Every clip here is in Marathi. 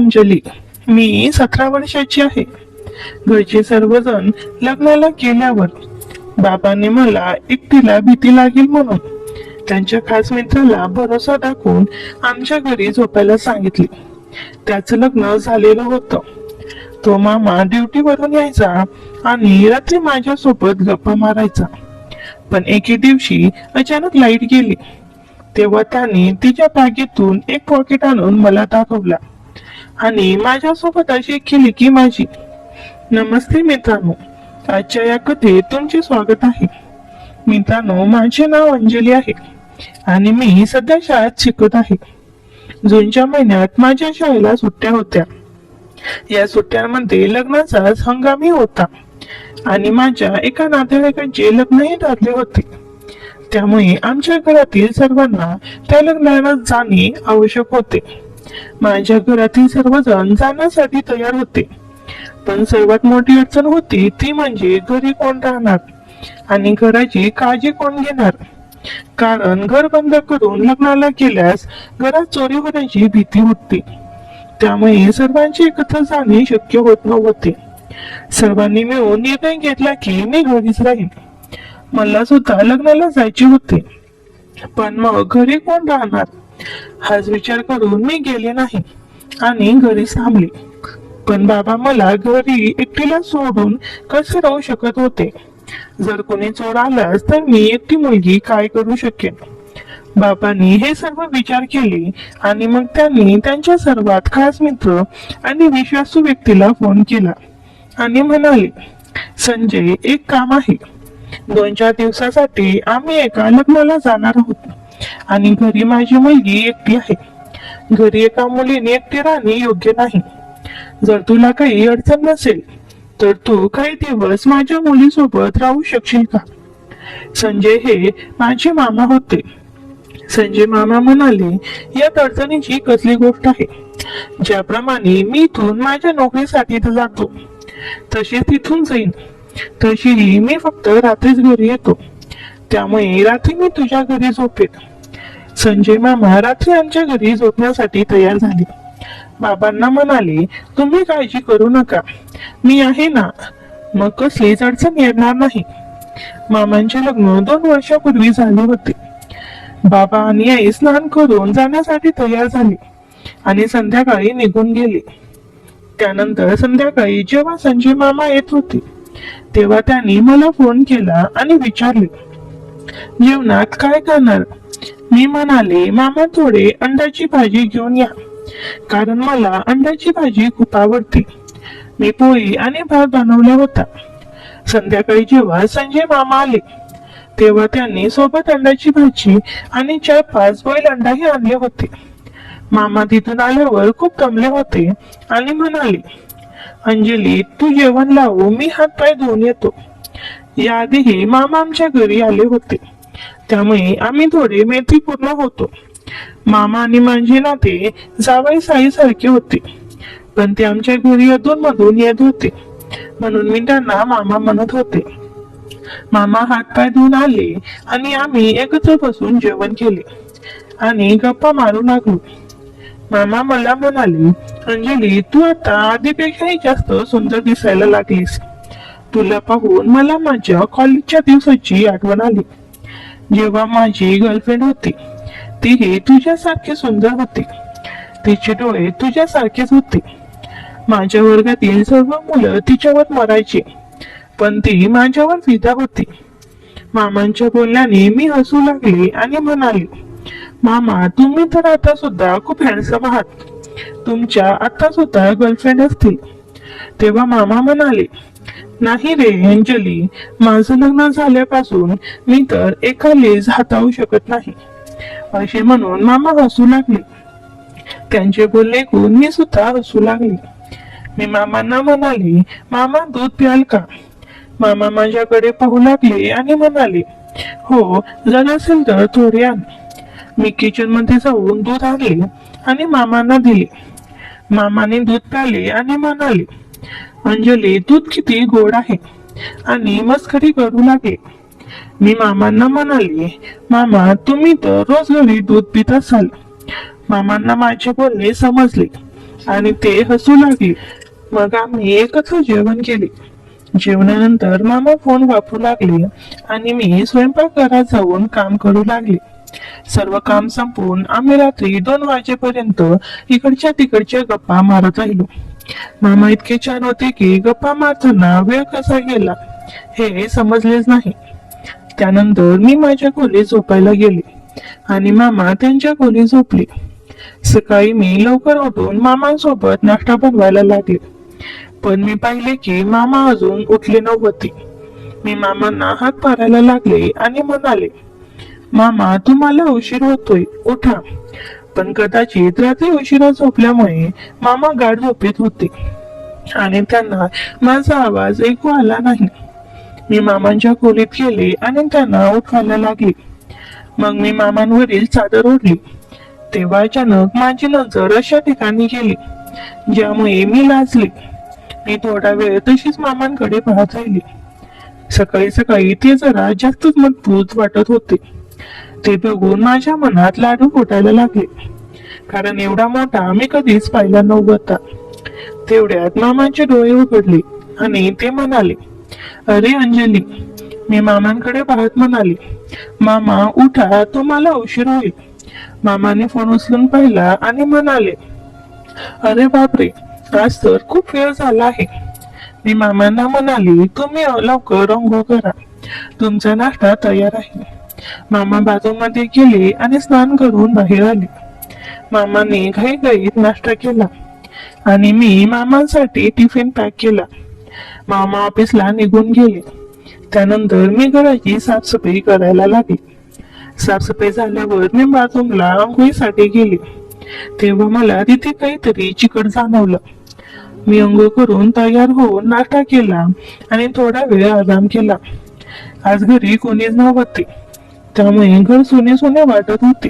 अंजली. मी 17 वर्षाची आहे. घरचे सर्वजण लग्नाला गेल्यावर बाबांनी मला एकटीला भीती लागेल म्हणून त्यांच्या खास मित्राला भरोसा दाखवून आमच्या घरी झोपायला सांगितले. त्याचं लग्न झालेलं होतं. तो मामा ड्युटीवरून यायचा आणि रात्री माझ्यासोबत गप्पा मारायचा. पण एके दिवशी अचानक लाईट गेली. तेव्हा त्याने तिच्या बॅगेतून एक पॉकेट आणून मला दाखवला आणि माझ्यासोबत अशी केली की माझी. नमस्ते मित्रांनो, आजच्या या कथेत तुमचे स्वागत आहे. मित्रांनो, माझे नाव अंजली आहे आणि मी सध्या शाळेत शिकत आहे. जूनच्या महिन्यात माझ्या शाळेला सुट्ट्या होत्या. या सुट्ट्यांमध्ये लग्नाचाच हंगामी होता आणि माझ्या एका नातेवाईकांचे लग्नही ठरले होते. त्यामुळे आमच्या घरातील सर्वांना त्या लग्नाला जाणे आवश्यक होते. माझ्या घरातील सर्वजण जाण्यासाठी तयार होते. पण सर्वात मोठी अडचण होती ती म्हणजे घरी कोण राहणार आणि घराची काळजी कोण घेणार. कारण घर बंद करून लग्नाला गेल्यास घरात चोरी होण्याची भीती होती. त्यामुळे सर्वांचे एकत्र जाणे शक्य होत नव्हते. सर्वांनी मिळून निर्णय घेतला की मी घरीच राहीन. मला सुद्धा लग्नाला जायचे होते, पण मग घरी कोण राहणार हाच विचार करून मी गेले नाही आणि घरीच थांबले. पण बाबा मला घरी एकटीला सोडून कसे राहू शकत होते. जर कोणी चोर आलास तर मी एकटी मुलगी काय करू शकेन. बाबांनी हे सर्व विचार केले आणि मग त्यांनी त्यांच्या सर्वात खास मित्र आणि विश्वासू व्यक्तीला फोन केला आणि म्हणाले, संजय, एक काम आहे. 2-4 दिवसासाठी आम्ही एका लग्नाला जाणार आहोत आणि घरी माझी मुलगी एकटी आहे. घरी एका मुलीने एकटी राहणे योग्य नाही. जर तुला काही अडचण नसेल तर तू काही दिवस माझ्या मुलीसोबत राहू शकशील का. संजय हे माझे मामा होते. संजय मामा म्हणाले, यात अडचणीची कसली गोष्ट आहे. ज्याप्रमाणे मी इथून माझ्या नोकरीसाठी जातो तसे तिथून जाईन. तशीही मी फक्त रात्रीच घरी येतो. त्यामुळे रात्री मी तुझ्या घरी झोपेन. संजय मामा रात्री आमच्या घरी झोपण्यासाठी तयार झाले. बाबांना म्हणाले, तुम्ही काळजी करू नका, मी आहे ना, मग कसलीच अडचण येणार नाही. मामांचे लग्न 2 वर्षापूर्वी झाले होते. बाबा आणि आई स्नान करून जाण्यासाठी तयार झाले आणि संध्याकाळी निघून गेले. त्यानंतर संध्याकाळी जेव्हा संजय मामा येत होते तेव्हा त्यांनी मला फोन केला आणि विचारले, जेवणात काय करणार. मी म्हणाले, मामा थोडे अंड्याची भाजी घेऊन या, कारण मला अंड्याची भाजी खूप आवडते. मी पोळी आणि भात बनवला होता. संध्याकाळी जेव्हा संजय मामा आले तेव्हा त्यांनी सोबत अंड्याची भाजी आणि 4-5 बॉईल अंडाही आणले होते. मामा तिथून आल्यावर खूप दमले होते आणि म्हणाले, अंजली, तू जेवण लावू, मी हात पाय धुवून येतो. याआधीही मामा आमच्या घरी आले होते, त्यामुळे आम्ही थोडे मैत्रीपूर्ण होतो. मामा आणि माझे नाते जावई सारखे होते, पण ते आमच्या घरी अधूनमधून येत होते म्हणून मी त्यांना मामा म्हणत होते. मामा हात पाय धुवून आले आणि आम्ही एकत्र बसून जेवण केले आणि गप्पा मारू लागलो. मामा मला म्हणाले, अंजली, तू आता आधीपेक्षाही जास्त सुंदर दिसायला लागलीस. तुला पाहून मला माझ्या कॉलेजच्या दिवसाची आठवण आली, जेव्हा माझी गर्लफ्रेंड होती. तीही तुझ्यासारखे सुंदर होते. तिचे डोळे तुझ्यासारखेच होते. माझ्या वर्गातील सर्व मुलं तिच्यावर मरायची, पण ती माझ्यावर फिदा होती. मामांच्या बोलण्याने मी हसू लागले आणि म्हणाले, मामा, तुम्ही तर आता सुद्धा खूप हँडसम आहात. तुमच्या आता सुद्धा गर्लफ्रेंड असतील. तेव्हा मामा म्हणाले, नाही रे अंजली, माझं लग्न झाल्यापासून मी तर एका लेज हाताळू शकत नाही. असे म्हणून मामा हसू लागले. त्यांचे बोलणे ऐकून मी सुद्धा हसू लागले. मी मामांना म्हणाले, मामा, दूध प्याल का. मामा माझ्याकडे पाहू लागले आणि म्हणाले, हो, जर असेल तर थोडे आण. मी किचन मध्ये जाऊन दूध आणले आणि मामांना दिले. मामाने दूध प्याले आणि म्हणाले, अंजली, दूध किती गोड आहे, आणि मस्करी करू लागले. मी मामांना म्हणाले, मामा, तुम्ही तर रोज घरी दूध पित असाल. मामांना माझे बोलणे समजले आणि ते हसू लागले. मग आम्ही एकत्र जेवण केले. जेवणानंतर मामा फोन वापरू लागले आणि मी स्वयंपाकघरात जाऊन काम करू लागले. सर्व काम संपवून आम्ही रात्री 2 वाजेपर्यंत इकडच्या तिकडच्या गप्पा मारत राहिलो. मामा इतके छान होते की गप्पा मारताना वेळ कसा गेला हे समजलेच नाही. त्यानंतर मी माझ्या खोलीत झोपायला गेले आणि मामा त्यांच्या खोलीत झोपले. सकाळी मी लवकर उठून मामांसोबत नाश्ता बनवायला लागले. पण मी पाहिले की मामा अजून उठले नव्हते. मी मामांना हाक मारायला लागले आणि म्हणाले, मामा तुम्हाला उशीर होतोय, उठा. पण कदाचित रात्री उशिरा झोपल्यामुळे मामा गाढ झोपेत होते आणि त्यांना माझा आवाज ऐकू आला नाही. मी मामांच्या खोलीत गेले आणि त्यांना उठवायला लागले. मग मी मामांवरील चादर ओढली. तेव्हा अचानक माझी नजर अशा ठिकाणी गेली ज्यामुळे मी लाजले. मी थोडा वेळ तशीच मामांकडे पाहत राहिली. सकाळी सकाळी ते जरा जास्तच मजबूत वाटत होते. ते बघून माझ्या मनात लाडू फुटायला लागले, कारण एवढा मोठा मी कधीच पाहिला नव्हता. तेवढ्यात मामांचे डोळे उघडले आणि ते म्हणाले, अरे अंजली. मी मामांकडे पाहत म्हणाले, मामा उठा, तुम्हाला उशीर होईल. मामाने फोन उचलून पाहिला आणि म्हणाले, अरे बापरे, आज तर खूप वेळ झाला आहे. मी मामांना म्हणाले, तुम्ही लवकर अंघोळ करा, तुमचा नाश्ता तयार आहे. मामा बाथरूममध्ये गेले आणि स्नान करून बाहेर आले. मामाने घाईघाईत नाश्ता केला आणि मी मामांसाठी टिफिन पॅक केला. मामा ऑफिसला निघून गेले. त्यानंतर मी घराची साफसफाई करायला लागले. साफसफाई झाल्यावर मी बाथरूमला अंघोळीसाठी गेले. तेव्हा मला तिथे काहीतरी चिकट जाणवलं. मी अंघोळ करून तयार होऊन नाश्ता केला आणि थोडा वेळ आराम केला. आज घरी कोणीच नव्हते, त्यामुळे घर सुने सुने वाटत होते.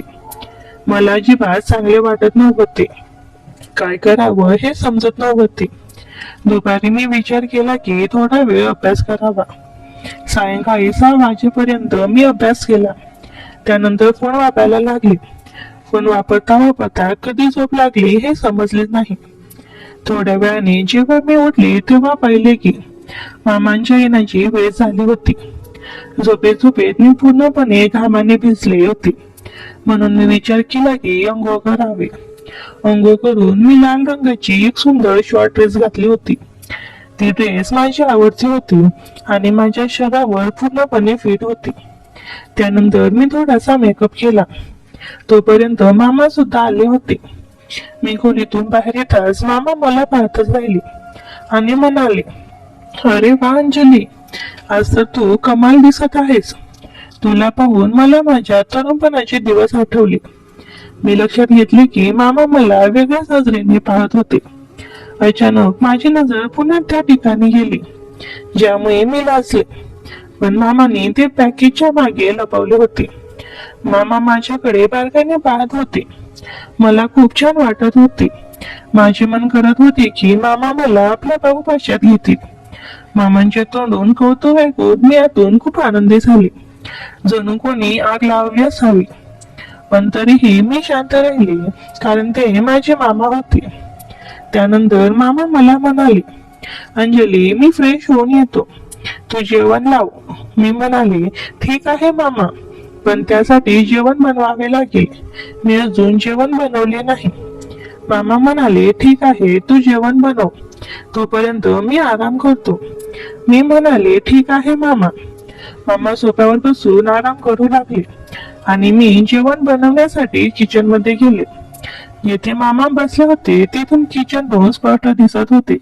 मला अजिबात चांगले वाटत नव्हते. काय करावं हे समजत नव्हते. दुपारी मी विचार केला की थोडा वेळ अभ्यास करावा. सायंकाळी 6 वाजेपर्यंत मी अभ्यास केला. त्यानंतर फोन वापरायला लागले. फोन वापरता वापरता कधी झोप लागली हे समजले नाही. थोड्या वेळाने जेव्हा मी उठले तेव्हा पाहिले की मामांच्या येण्याची वेळ झाली होती. झोपेत झोपेत मी पूर्णपणे घामाने भिजले होते, म्हणून मी विचार केला की अंघोळ करावे. अंघोळ करून मी लाल रंगाची एक सुंदर शॉर्ट ड्रेस घातली होती. ती ड्रेस माझी आवडती होती आणि माझ्या शरीरावर पूर्णपणे फिट होती. त्यानंतर मी थोडासा मेकअप केला. तोपर्यंत मामा सुद्धा आले होते. मी खोलीतून बाहेर येताच मामा मला पाहतच राहिले आणि म्हणाले, अरे वा अंजली, आज तर तू कमाल दिसत आहेस. तुला पाहून मला माझ्या तरुणपणाचे दिवस आठवले. मी लक्षात घेतले की मामा मला वेगळ्याच नजरेने पाहत होते. अचानक माझी नजर पुन्हा त्या ठिकाणी गेली ज्यामुळे मी लाजले. पण मामाने ते पॅकेजच्या मागे लपवले होते. मामा माझ्याकडे बारकाईने पाहत होते. मला खूप छान वाटत होते. माझे मन करत होते की मामा मला आपल्या बाहुपाशात घेतील. मामांच्या तोंडून कौतुक ऐकून मी आतून खूप आनंदी झाले, जणू कोणी आग लावली असावी. पण तरीही मी शांत राहिले, कारण ते माझे मामा होते. त्यानंतर मामा मला म्हणाले, अंजली मी फ्रेश होऊन येतो, तू जेवण लाव. मी म्हणाले, ठीक आहे मामा, पण त्यासाठी जेवण बनवावे लागेल. मी अजून जेवण बनवले नाही. मामा म्हणाले, ठीक आहे, तू जेवण बनव, तोपर्यंत मी आराम करतो. मी म्हणाले, ठीक आहे मामा. मामा सोफ्यावर बसून आराम करू लागले आणि मी जेवण बनवण्यासाठी किचन मध्ये गेले. येथे मामा बसले होते तिथून किचन रोज स्पष्ट दिसत होते.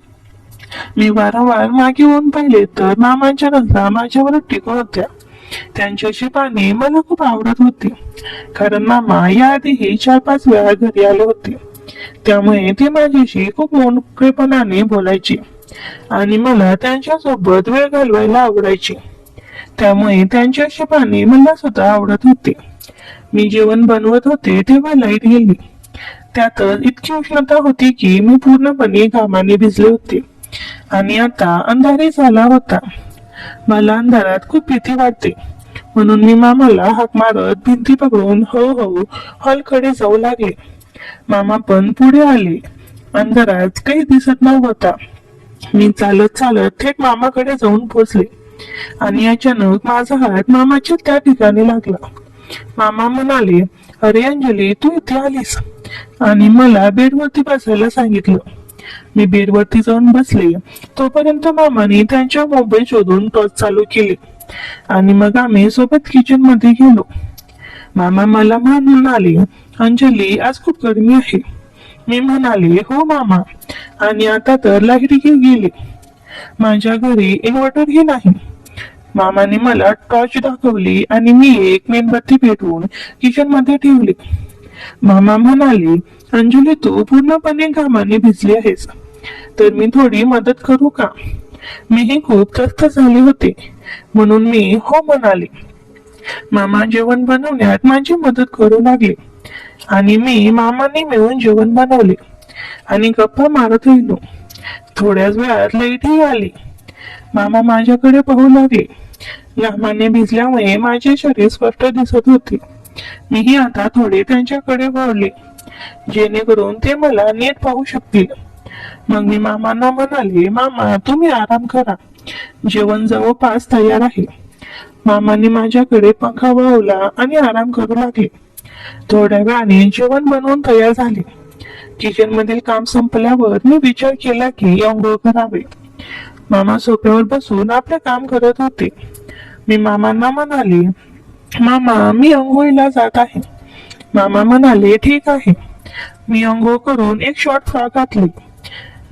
मी वारंवार मागे होऊन पाहिले तर मामांच्या नजरा माझ्यावर टिकून होत्या. त्यांच्याशी पाहणे मला खूप आवडत होते, कारण मामा याआधीही 4-5 वेळा घरी आले होते. त्यामुळे ते माझ्याशी खूप मोकळेपणाने बोलायचे आणि मला त्यांच्यासोबत वेळ घालवायला आवडायचे. त्यामुळे त्यांच्याशी पाहणे मला सुद्धा आवडत होते. मी जेवण बनवत होते तेव्हा लाईट गेली. त्यातच इतकी उष्णता होती की मी पूर्णपणे घामाने भिजले होते आणि आता अंधारी झाला होता. मला अंधारात खूप भीती वाटते, म्हणून मी मामाला हाक मारत भिंती पकडून हळूहळू हॉलकडे जाऊ लागले. मामा पण पुढे आले अंधारात काही दिसत नव्हता. मी चालत चालत थेट मामाकडे जाऊन पोचले आणि अचानक माझा हात मामाच्या त्या ठिकाणी लागला. मामा म्हणाले, अरे अंजली, तू इथे आलीस, आणि मला बेडवरती बसायला सांगितलं. मी बेडवरती जाऊन बसले. तोपर्यंत मामाने त्यांच्या मोबाईल शोधून टॉर्च चालू केली आणि मग आम्ही सोबत किचन मध्ये गेलो. मामा मला म्हणाले, अंजली, आज खूप गरमी आहे. मी म्हणाले, हो मामा, आणि आता तर लाईट गेली. माझ्या घरी इन्व्हर्टरही नाही. मामाने मला टॉर्च दाखवली आणि मी एक मेणबत्ती पेटवून किचन मध्ये ठेवली. मामा म्हणाले, अंजली, तू पूर्णपणे घामाने भिजली आहेस, तर मी थोडी मदत करू का? मीही खूप त्रस्त झाले होते, म्हणून मी हो म्हणाले. मामा जेवण बनवण्यात माझी मदत करू लागले आणि मी मामाने मिळून जेवण बनवले आणि गप्पा मारत राहिलो. थोड्याच वेळात लाईटही आली. मामा माझ्याकडे पाहू लागले. घामाने भिजल्यामुळे माझे शरीर स्पष्ट दिसत होते. मीही आता थोडे त्यांच्याकडे वळले, जेणेकरून ते मला नीट पाहू शकतील. मग मी मामांना म्हणाले, मामा, तुम्ही आराम करा, जेवण जवळपास तयार आहे. मामाने माझ्याकडे पंखा वावला आणि आराम करू लागले. थोड्या वेळाने जेवण बनवून तयार झाले. किचन मधील काम संपल्यावर मी विचार केला की अंघोळ करावे. मामा सोफ्यावर बसून आपले काम करत होते. मी मामांना म्हणाले, मामा, मी अंघोळीला जात आहे. मामा म्हणाले, ठीक आहे. मी अंघोळ करून एक शॉर्ट फ्रॉक घातली,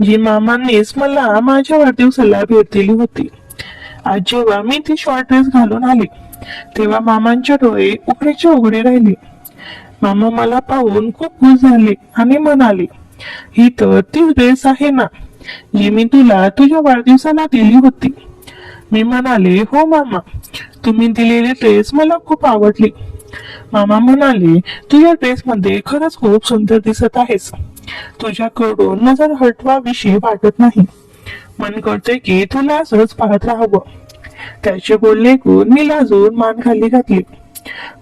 जी मामांनीच मला माझ्या वाढदिवसाला भेट दिली होती. आज जेव्हा मी ती शॉर्ट ड्रेस घालून आली, तेव्हा मामांचे डोळे उघडेचे उघडे राहिले. मामा मला पाहून खूप खुश झाले आणि म्हणाले, ही तर ती ड्रेस आहे ना, जी मी तुला तुझ्या वाढदिवसाला दिली होती. मी म्हणाले, हो मामा, तुम्ही दिलेली ड्रेस मला खूप आवडली. मामा म्हणाले, तुझ्या ड्रेस मध्ये खरंच खूप सुंदर दिसत आहेस. तुझ्याकडून नजर हटवाविषयी वाटत नाही. मन करते की तुला असंच पाहत राहावं. त्याचे बोलणे ऐकून मी लाजून मान खाली घातली.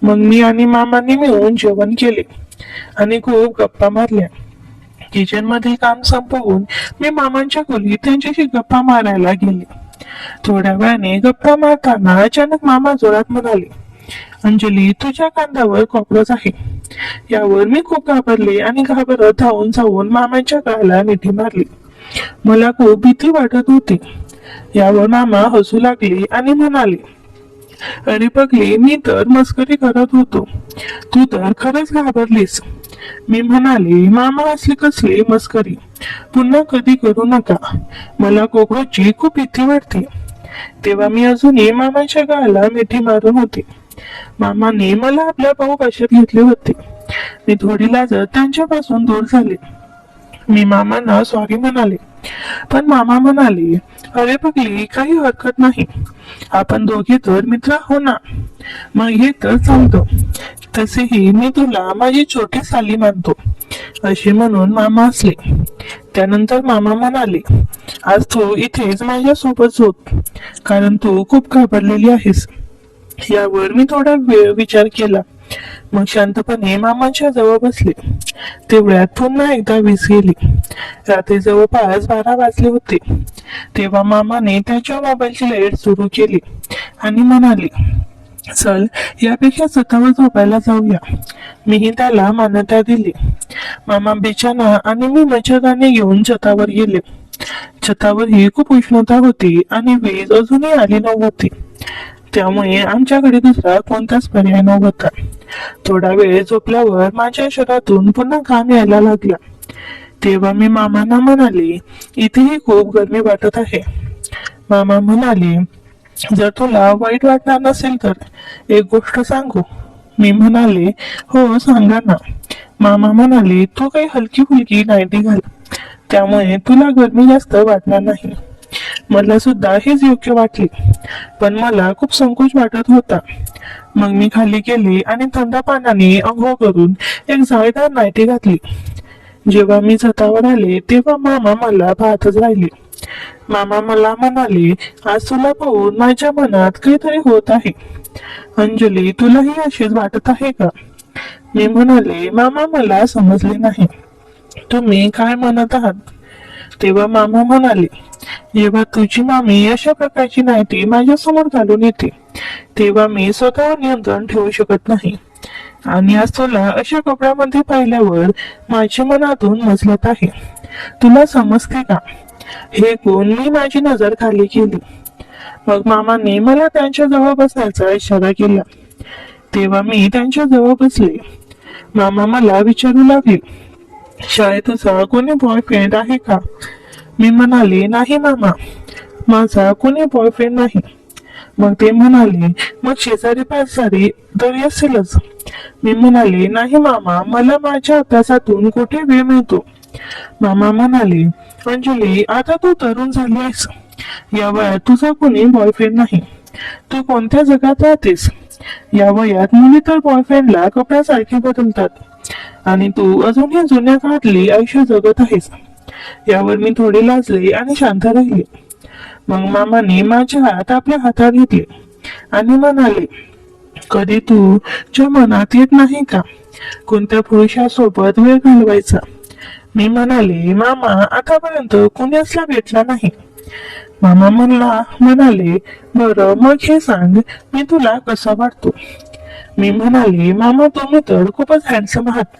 मग मी आणि मामाने मिळून जेवण केले आणि खूप गप्पा मारल्या. किचन मध्ये काम संपवून मी मामांच्या खोलीत त्यांच्याशी गप्पा मारायला गेले. थोड्या वेळाने गप्पा मारताना अचानक मामा जोरात म्हणाले, अंजली, तुझ्या कांद्यावर कॉक्रोच आहे. यावर मी खूप घाबरले आणि घाबरत धावून जाऊन मामांच्या गळ्याला मिठी मारली. मला खूप भीती वाटत होती. यावर मामा हसू लागले आणि म्हणाले, अरे पगली, मी तर मस्करी करत होतो, तू तर खरंच घाबरलीस. मी म्हणाले, मामा, असली कसली मस्करी पुन्हा कधी करू नका. मला कॉक्रोचची खूप भीती वाटते. तेव्हा मी अजूनही मामाच्या गळ्याला मिठी मारून होते. मामाने मला आपल्या भाऊपाशात घेतले होते. मी थोडी लाजत त्यांच्यापासून दूर झाले. मी मामांना सॉरी म्हणाले, पण मामा म्हणाले, अरे पगली, काही हरकत नाही, आपण दोघे तर मित्र हो ना, मग हे तर चालतं. तसेही मी तुला माझी छोटी साली मानतो, असे म्हणून मामा हसले. त्यानंतर मामा म्हणाले, आज तू इथेच माझ्या सोबत झोप, कारण तू खूप घाबरलेली आहेस. यावर मी थोडा वेळ विचार केला. मग शांतपणे मामाच्या जवळ बसले. तेवढ्यात पुन्हा एकदा वीज गेली. रात्री जवळपास 12 वाजले होते. तेव्हा मामाने त्याच्या मोबाईलची लाईट सुरू केली आणि म्हणाले, चल, यापेक्षा स्वतःवर झोपायला जाऊया. मीही त्याला मान्यता दिली. मामा बिछाना आणि मी मच्छरदाणी घेऊन छतावर गेले. छतावरही खूप उष्णता होती आणि वीज अजूनही आली नव्हती. त्यामुळे आमच्याकडे दुसरा कोणताच पर्याय नव्हता. थोडा वेळ झोपल्यावर माझ्या शरीरातून पुन्हा घाम यायला लागला. तेव्हा मी मामांना म्हणाले, इथेही खूप गरमी वाटत आहे. मामा म्हणाले, जर तुला वाईट वाटणार नसेल तर एक गोष्ट सांगू. मी म्हणाले, हो, सांगा ना. मामा म्हणाले, तू काही हलकी फुलकी नाईटी घाल, त्यामुळे तुला गरमी जास्त वाटणार नाही. मला सुद्धा हेच योग्य वाटले, पण मला खूप संकोच वाटत होता. मग मी खाली गेले आणि थंड पाण्याने अंघोळ करून एक जाळीदार नाईटी घातली. जेव्हा मी छतावर आले तेव्हा मामा मला पाहतच राहिले. मामा मला म्हणाले, आज तुला पाहून माझ्या मनात काहीतरी होत आहे. अंजली, तुलाही असेच वाटत आहे का? मी म्हणाले, मामा, मला समजले नाही. तुम्ही काय म्हणत आहात? तेव्हा मामा म्हणाले, जेव्हा तुझी मामी अशा प्रकारची नाहीती माझ्या समोर घालून येते तेव्हा मी स्वतःवर नियंत्रण ठेवू शकत नाही. आणि आज तुला अशा कपड्यामध्ये पाहिल्यावर माझ्या मनातून मजलत आहे. तुला समजते का? हे गुण मी माझी नजर खाली केली. मग मामाने मला त्यांच्या जवळ बसण्याचा इशारा केला. तेव्हा मी त्यांच्या जवळ बसले. मामा मला विचारू लागले, शाळेत तुझा कोणी बॉयफ्रेंड आहे का? मी म्हणाले, नाही मामा, माझा कोणी बॉयफ्रेंड नाही. मग ते म्हणाले, मग शेजारी पाजारी तरी असेलच. मी म्हणाले, नाही मामा, मला माझ्या अभ्यासातून कुठे वेळ मिळतो. मामा म्हणाले, अंजली, आता तू तरुण झाली आहेस. या वयात तुझा कोणी बॉयफ्रेंड नाही. तू कोणत्या जगात राहतेस? या वयात मुली तर बॉयफ्रेंडला कपड्यासारखे बदलतात आणि तू अजूनही जुन्या काळातली आयुष्य जगत आहेस. यावर मी थोडे लाजले आणि शांत राहिले. मग मामाने माझे हात आपल्या हातात घेतले आणि म्हणाले, कधी तुझ्या मनात येत नाही का कोणत्या पुरुषासोबत वेळ घालवायचा? मी म्हणाले, मामा, आतापर्यंत कोणी असला भेटला नाही. मामा म्हणाले, बरं, मग हे सांग, मी तुला कसा वाटतो? मी म्हणाले, मामा, तुम्ही तर खूपच हँडसम आहात.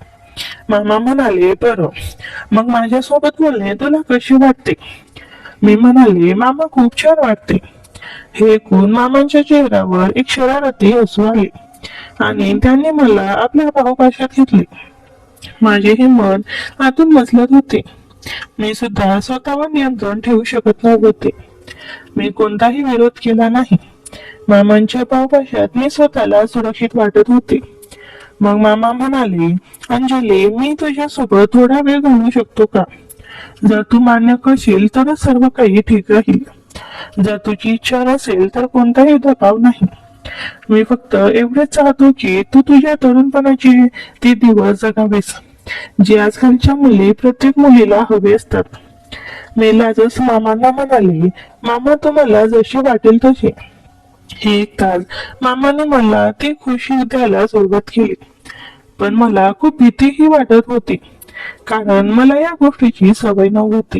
मामा म्हणाले, बरं, मग माझ्यासोबत बोलणे तुला कसे वाटते? मी म्हणाले, मामा, खूप छान वाटते. हे ऐकून मामांच्या चेहऱ्यावर एक शरारती हसू आले आणि त्यांनी मला आपल्या बाहुपाशात घेतले. माझे हे मन आतून मसलत होते. मी सुद्धा स्वतःवर नियंत्रण ठेवू शकत नव्हते. मी कोणताही विरोध केला नाही. मामांच्या बाहुपाशात मी स्वतःला सुरक्षित वाटत होते. मग मामा म्हणाले, अंजली, मी तुझ्यासोबत थोडा वेळ घालवू शकतो का? जर तू मान्य करशील तरच सर्व काही ठीक राहील. जर तुझी इच्छा नसेल तर कोणताही दबाव नाही. मी फक्त एवढेच चाहतो की तू तुझ्या तरुणपणाचे ते दिवस जगावेस जे आजकालच्या मुली प्रत्येक मुलीला हवे असतात. मी लाजस मामांना म्हणाले, मामा, तुम्हाला जसे वाटेल तसे. हे ऐकताच मामाने मला ती खुशी द्यायला सुरुवात केली. पण मला खूप भीतीही वाटत होती, कारण मला या गोष्टीची सवय नव्हती.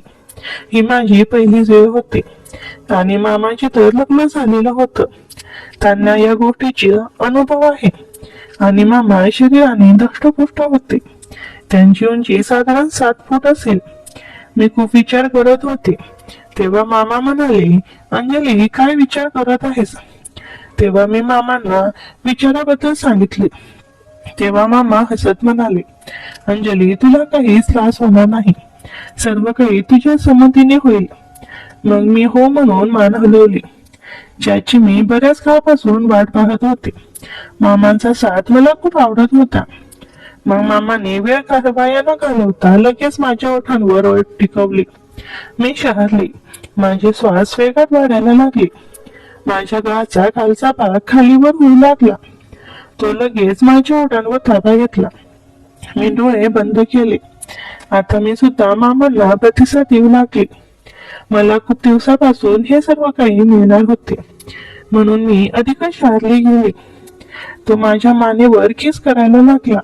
ही माझी पहिली वेळ होती आणि मामाचे तर लग्न झालेलं होतं. त्यांना या गोष्टीचे अनुभव आहे आणि मामा शरीराने धष्टपुष्ट होते. त्यांची उंची साधारण 7 फूट असेल. मी खूप विचार करत होते. तेव्हा मामा म्हणाले, अंजली, काय विचार करत आहेस? तेव्हा मी मामांना विचाराबद्दल सांगितले. तेव्हा मामा हसत म्हणाले, अंजली, तुला काहीच त्रास होणार नाही. सर्व काही तुझ्या संमतीने होईल. मग मी हो म्हणून मान हलवली, ज्याची मी बऱ्याच काळापासून वाट पाहत होते. मामांचा साथ मला खूप आवडत होता. मग मामाने वेळ वाया न घालवता लगेच माझ्या ओठांवर ओठ टिकवली. मी शहरली. माझे श्वास वेगात वाढायला लागले. माझ्या गळाचा खालचा भाग खालीवर होऊ लागला. तो लगेच माझ्या ओठांवर ताबा घेतला. मी डोळे बंद केले. आता मी सुद्धा मामांना प्रतिसाद देऊ लागले. मला खूप दिवसापासून हे सर्व काही मिळणार होते, म्हणून मी अधिकच शहारली गेले. तो माझ्या मानेवर किस करायला लागला.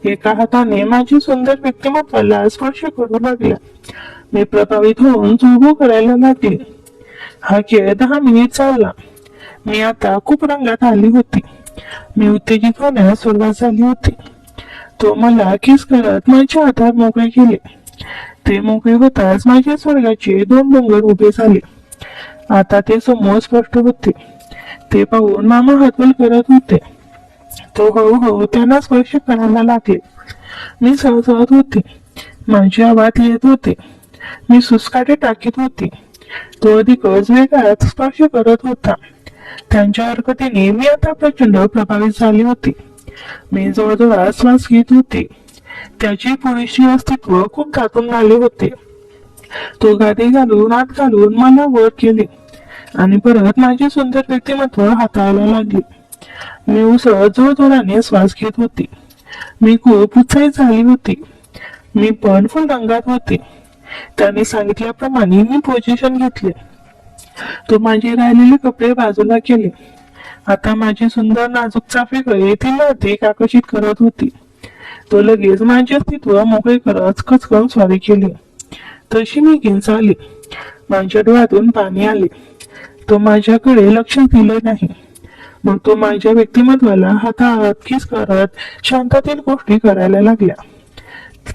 एका हाताने माझी सुंदर व्यक्तिमत्वाला स्पर्श करू लागला. मी प्रभावित होऊन चुळबुळ करायला लागले. हा खेळ 10 मिनिट चालला. मी आता खूप रंगात आली होती. मी उत्तेजित होण्यास सुरुवात झाली होती. तो मला किस करत माझ्या हातात मोकळे केले. ते मोकळे होताच माझ्या स्वर्गाचे 2 डोंगर उभे झाले. आता ते समोर स्पष्ट होते. ते पाहून मामा हातवल करत होते. तो हळूहळू त्यांना स्पर्श करायला लागले. मी सळसळत होते. माझे आवाज येत होते. मी सुसकाटे टाकीत होते. तो अधिकच वेगात स्पर्श करत होता. त्यांच्या हरकतीने मी आता प्रचंड प्रभावित झाले होते. मी जवळजवळ श्वास घेत होते. त्याचे पुरेशी अस्तित्व खूप दाटून आले होते. तो गादी घालून आत घालून मला वर केले आणि परत माझे सुंदर व्यक्तिमत्व हाताळायला लागले. मी उसळत जोरजोराने श्वास घेत होते. मी खूप उत्साहित झाली होती. मी पण फुल रंगात होते. त्याने सांगितल्याप्रमाणे मी पोझिशन घेतले. तो माझे राहिलेले कपडे बाजूला केले. आता माझे सुंदर नाजूक चाफे गळे तिला अधिक आकर्षित करत होती. तो लगेच माझे अस्तित्व मोकळे करत कचकन स्वारी केली. तशी मी किंचाळली. माझ्या डोळ्यातून पाणी आले. तो माझ्याकडे लक्ष दिलं नाही. मग तो माझ्या व्यक्तिमत्वाला हातात किस करत शांततेत गोष्टी करायला लागल्या.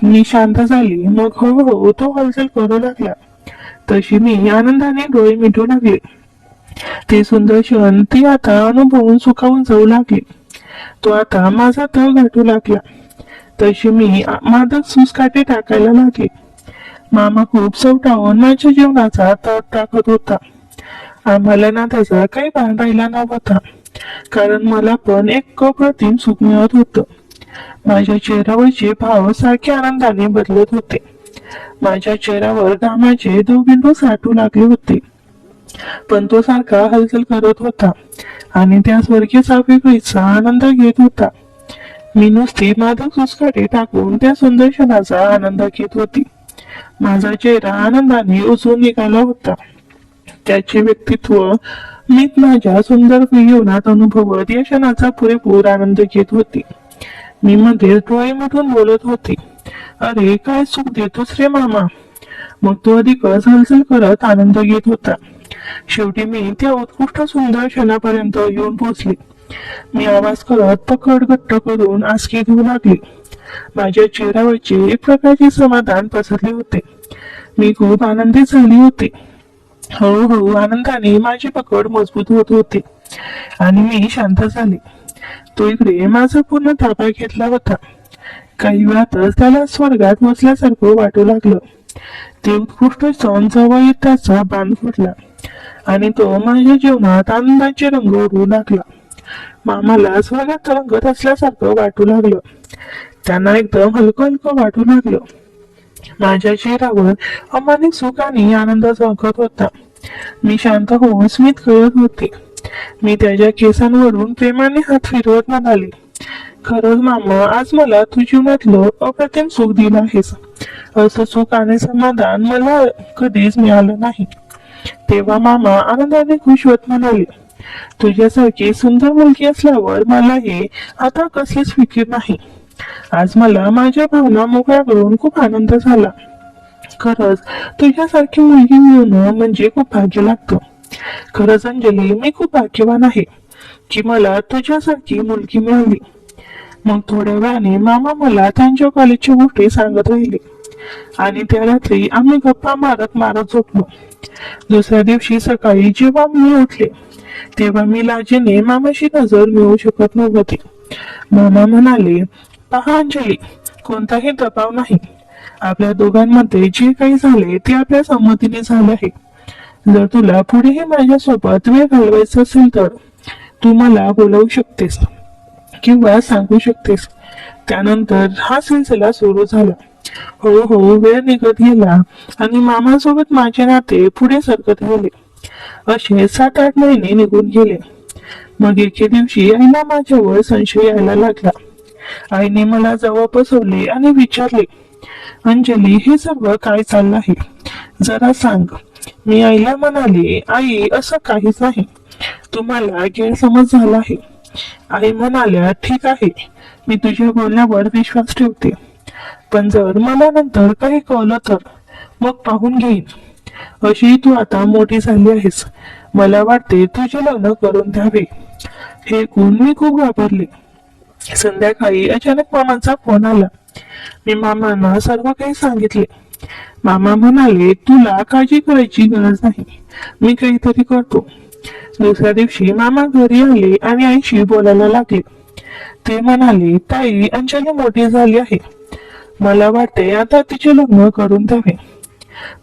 मी शांत झाली. मग हळूहळू तो हालचाल करू लागला. तशी मी आनंदाने डोळे मिटू लागले. ते सुंदर क्षण ती आता अनुभवून सुखावून जाऊ लागले. तो आता माझा तळ गाठू लागला. तशी मी मादक सुसकाटे टाकायला लागले. मामा खूप सवटावून माझ्या जीवनाचा तळ टाकत होता. आम्हाला नात्याचा काही भान राहिला नव्हता, कारण मला पण एक अप्रतिम सुख मिळत होतं. माझ्या चेहऱ्यावरचे भाव सारखे आनंदाने बदलत होते. माझ्या चेहऱ्यावर घामाचे दवबिंदू साठू लागले होते, पण तो सारखा हालचाल करत होता आणि त्या स्वर्गीय वेगळीचा आनंद घेत होता. मी नुसती मादक सुसकाटे टाकून त्या सुंदर क्षणाचा आनंद घेत होती. माझा चेहरा आनंदाने उजळून निघाला होता. त्याचे व्यक्तित्व मी माझ्या सुंदर जीवनात अनुभवत या क्षणाचा पुरेपूर आनंद घेत होती. मी मध्ये डोळे मिटून बोलत होते, अरे काय सुख देतोस रे मामा. मग तो अधिकच हालचाल करत आनंद घेत होता. शेवटी मी त्या उत्कृष्ट सुंदर क्षणापर्यंत येऊन पोहोचले. मी आवाज करत पकड घट्ट करून आसकी घेऊ लागले. माझ्या चेहऱ्यावरचे एक प्रकारचे समाधान पसरले होते. मी खूप आनंदित झाली होते. हळूहळू आनंदाने माझी पकड मजबूत होत होते आणि मी शांत झाले. तो इकडे माझा पूर्ण ताबा घेतला होता. काही वेळातच त्याला स्वर्गात बसल्यासारखं वाटू लागलं. ते उत्कृष्ट सण जवळ येत त्याचा बांध फुटला आणि तो माझ्या जीवनात आनंदाचे रंग उडवू लागला. मामाला स्वर्गात तरंगत असल्यासारखं वाटू लागलं. त्यांना एकदम हलकं हलकं वाटू लागलं. माझ्या चेहऱ्यावर अमानिक सुख आणि आनंद झळकत होता. मी शांत होऊन स्मित करत होते. मी त्याच्या केसांवरून प्रेमाने हात फिरवत म्हणाले, खरंच मामा, आज मला तू जीवनातलं अप्रतिम सुख दिलं आहेस. असं सुख आणि समाधान मला कधीच मिळालं नाही. तेव्हा मामा आनंदाने खुश होत म्हणाले, तुझ्यासारखी सुंदर मुलगी असल्यावर मला हे आता कसलीच फिकीर नाही. आज मला माझ्या भावना मोकळ्या करून खूप आनंद झाला. खरंच तुझ्यासारखी मुलगी मिळणं म्हणजे खूप भाग्य लागतं. खरंच अंजली, मी खूप भाग्यवान आहे की मला तुझ्यासारखी मुलगी मिळाली. मग थोड्या वेळाने मामा मला त्यांच्या कॉलेजच्या गोष्टी सांगत राहिले आणि त्या रात्री आम्ही गप्पा मारत मारत झोपलो. दुसऱ्या दिवशी सकाळी जेव्हा मी उठले तेव्हा मी लाजेने मामाशी नजर मिळवू शकत नव्हते. मामा म्हणाले, पहा अंजली, कोणताही दबाव नाही. आपल्या दोघांमध्ये जे काही झाले ते आपल्या संमतीने झाले आहे. जर तुला पुढेही माझ्यासोबत वेळ घालवायचा असेल तर तू मला बोलवू शकतेस किंवा सांगू शकतेस. त्यानंतर हा सिलसिला सुरू झाला. हळूहळू वेळ निघत गेला आणि मामासोबत माझे नाते पुढे सरकत गेले. असे 7-8 महिने निघून गेले. मग एके दिवशी आईला माझ्यावर संशय यायला लागला. आईने मला जवळ बसवले आणि विचारले, अंजली, हे सर्व काय चाललं आहे, जरा सांग. मी आईला म्हणाले, आई, असं काहीच नाही, तुम्हाला गैरसमज झाला आहे. आई म्हणाल्या, ठीक आहे, मी तुझ्या बोलण्यावर विश्वास ठेवते, पण जर मला नंतर काही कळलं तर मग पाहून घेईन. अशी तू आता मोठी झाली आहेस. मला वाटते तुझे लग्न करून द्यावे. हे ऐकून मी खूप घाबरले. संध्याकाळी अचानक मामांचा फोन आला. मी मामांना सर्व काही सांगितले. मामा म्हणाले, तुला काळजी करायची गरज नाही, मी काहीतरी करतो. दुसऱ्या दिवशी मामा घरी आले आणि आईशी बोलायला लागले. ते म्हणाले, ताई, अंजली मोठी झाली आहे. मला वाटते आता तिचे लग्न करून द्यावे.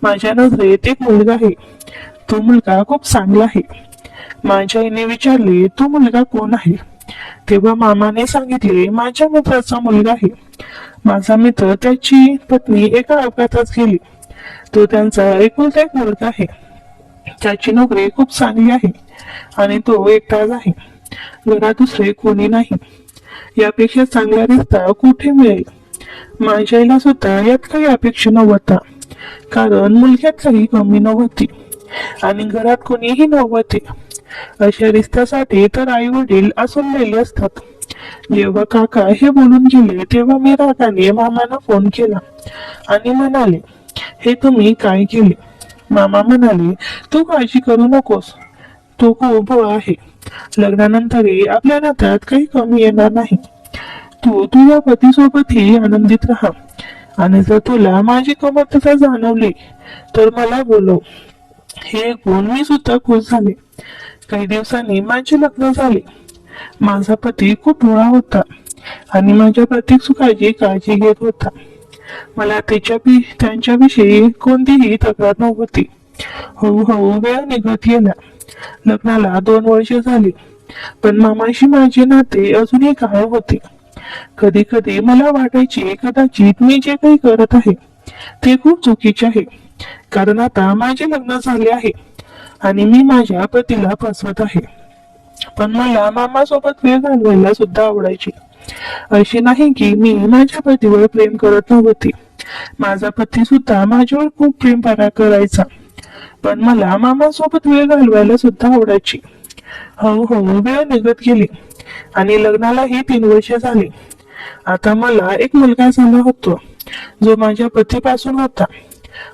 माझ्या नजरेत एक मुलगा आहे. तो मुलगा खूप चांगला आहे. माझ्या आईने विचारले, तो मुलगा कोण आहे? तेव्हा मामाने सांगितले, माझ्या मित्राचा मुलगा आहे. माझा मित्र, त्याची पत्नी एका अपघातात गेली. तो त्यांचा एकुलता एक मुलगा आहे. त्याची नोकरी खूप चांगली आहे आणि तो एकटाच आहे. घरात दुसरे कोणी नाही. यापेक्षा चांगला रिश्ता कुठे मिळेल? माझ्या आईला सुद्धा यात काही अपेक्षा नव्हता, कारण मुलग्यात काही कमी नव्हती आणि घरात कोणीही नव्हते. अशा रिश्त्यासाठी तर आई वडील असलेले असतात. जेव्हा काका हे बोलून गेले तेव्हा मी रागाने मामांना फोन केला आणि म्हणाले, हे तुम्ही काय केले? मामा म्हणाले, तू काळजी करू नकोस, तो खूप भोळा आहे. लग्नानंतरही आपल्या नात्यात काही कमी येणार नाही. तू तुझ्या पतीसोबतही आनंदित राहा आणि जर तुला माझी कमतरता जाणवली तर मला बोलव. हे ऐकून मी सुद्धा खुश झाले. काही दिवसांनी माझे लग्न झाले. माझा पती खूप भोळा होता आणि माझ्या प्रत्येक सुखाची काळजी घेत होता. मला त्यांच्याविषयी कोणतीही तक्रार नव्हती. हळूहळू वेळ निघत गेला. लग्नाला 2 वर्ष झाली, पण मामाशी माझे नाते अजूनही कायम होते. कधी कधी मला वाटायचे कदाचित मी जे काही करत आहे ते खूप चुकीचे आहे, कारण आता माझे लग्न झाले आहे आणि मी माझ्या पतीला फसवत आहे. पण मला मामासोबत वेळ घालवायला सुद्धा आवडायचे. असे नाही की मी माझ्या पतीवर प्रेम करत नव्हते. माझा पती सुद्धा माझ्यावर खूप प्रेम करायचा, पण मला मामासोबत वेळ घालवायला सुद्धा आवडायची. हळूहळू वेळ निघत गेली आणि लग्नालाही 3 वर्ष झाली. आता मला एक मुलगा झाला होता जो माझ्या पतीपासून होता.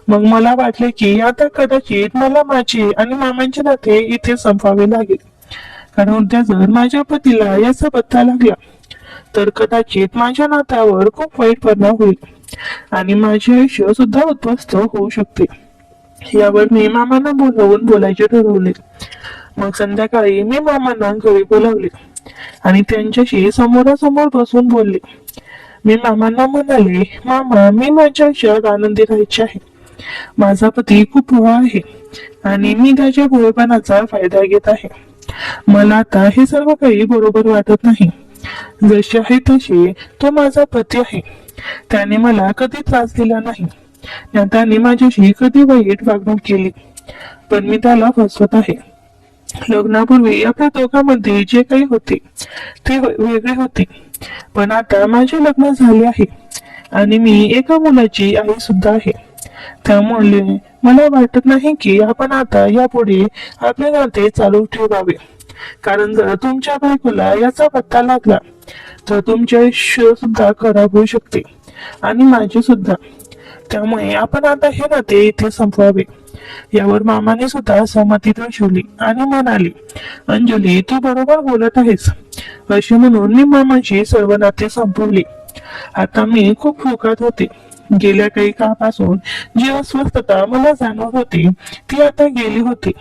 मग मला वाटले की आता कदाचित मला माझे आणि मामांचे नाते इथे संपवावे लागेल, कारण उद्या जर माझ्या पतीला याचा पत्ता लागला तर कदाचित माझ्या नात्यावर खूप वाईट परिणाम होईल आणि माझे आयुष्य सुद्धा उद्ध्वस्त होऊ शकते. यावर मी मामांना बोलवून बोलायचे ठरवले. मग संध्याकाळी मी मामांना घरी बोलावले आणि त्यांच्याशी समोरासमोर बसून बोलले. मी मामांना म्हणाले, मामा, मी माझ्या आयुष्यात आनंदी राहायचे आहे. माझा पती खूप भोळा आहे आणि मी त्याच्या भोळेपणाचा फायदा घेत आहे. मला आता हे सर्व काही बरोबर वाटत नाही. जसे आहे तसे तो माझा पती आहे. त्याने मला कधी त्रास दिला नाही. त्याने माझ्याशी कधी वाईट वागणूक केली, पण मी त्याला फसवत आहे. लग्नापूर्वी आपल्या दोघांमध्ये जे काही होते ते वेगळे होते, पण आता माझे लग्न झाले आहे आणि मी एका मुलाची आई सुद्धा आहे. त्यामुळे मला वाटत नाही की आपण आता यापुढे आपले नाते चालू ठेवावे, कारण जर तुमच्या बायकोला याचा पत्ता लागला तर तुमचे आयुष्य सुद्धा खराब होऊ शकते आणि माझे सुद्धा. त्यामुळे आपण आता हे नाते इथे संपवावे. यावर मामाने सुद्धा सहमती दर्शवली आणि म्हणाली, अंजली, तू बरोबर बोलत आहेस. असे म्हणून मी मामाची सर्व नाते संपवली. आता मी खूप सुखात होते. गेल्या काही काळापासून जी अस्वस्थता मला जाणवत होती ती आता गेली होती.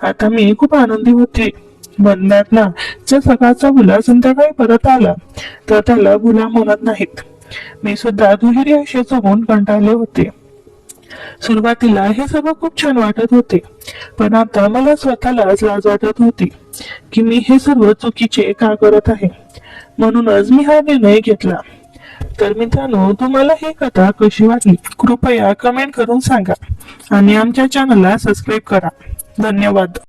आता मी खूप आनंदी होते. म्हणतात ना, जर सकाळचा गुलाब संध्याकाळी परत आला तर त्याला गुलाब म्हणत नाहीत. मी सुद्धा दुहेरी आयुष्य जगून कंटाळले होते. सुरुवातीला हे सर्व खूप छान वाटत होते, पण आता मला स्वतःलाच लाज वाटत होती की मी हे सर्व चुकीचे का करत आहे. म्हणूनच मी हा निर्णय घेतला. तर मित्रांनो, तुम्हाला ही कथा कशी वाटली कृपया कमेंट करून सांगा आणि आमच्या चॅनलला सबस्क्राईब करा. धन्यवाद.